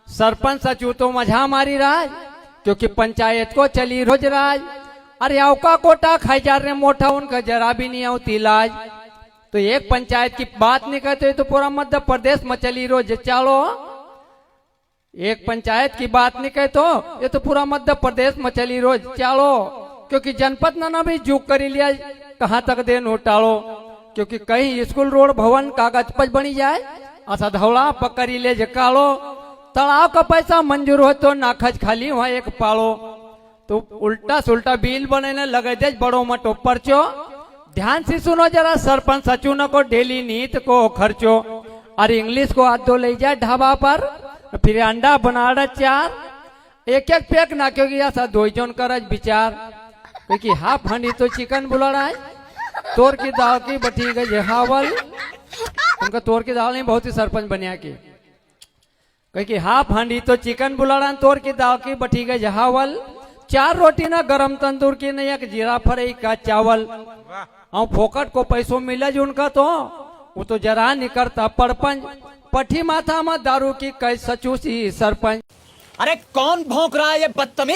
सरपंच सचिव तो मजा मारी राज, क्योंकि पंचायत को चली रोज राज। अरे आवका कोटा खाई जा रहे मोटा, उनका जरा भी नहीं आवती लाज। तो एक पंचायत की बात नहीं कहते तो पूरा मध्य प्रदेश में चली रोज चालो। एक पंचायत की बात नहीं कहे तो ये तो पूरा मध्य प्रदेश में चली रोज चालो, क्योंकि जनपद ना भी जुक कर लिया कहाँ तक दे नोटालो। क्योंकि कहीं स्कूल रोड भवन कागज पर बनी जाए, असा धौला पकड़ी ले कालो। तालाब का पैसा मंजूर हो तो नाखज खाली वहां एक पालो। तो उल्टा सुल्टा बिल बने लगे दे बड़ो मटो पर्चो। ध्यान से सुनो जरा सरपंच सचिव को डेली नीत को खर्चो। और इंग्लिश को हाथ दो ले जाए ढाबा पर, फिर अंडा बना 4 एक एक पैक ना, क्योंकि ऐसा 2 जन कर विचार। क्योंकि हाफ हांडी तो चिकन बुला रहा है, तोर की दाल की बटी गई हावल। उनका तोर की दाल नहीं बहुत ही सरपंच बनिया की। क्योंकि हाफ हांडी तो चिकन बुला रहा है, तोर की दाल की बटी गई हावल। 4 रोटी ना गरम तंदूर की नहीं, एक जीरा फ्राई का चावल। और फोकट को पैसों मिला जो उनका तो वो तो जरा नहीं करता परपंच। पठी माथा में दारू की कई सचूसी सरपंच। अरे कौन भौंक रहा है ये बदतमीज।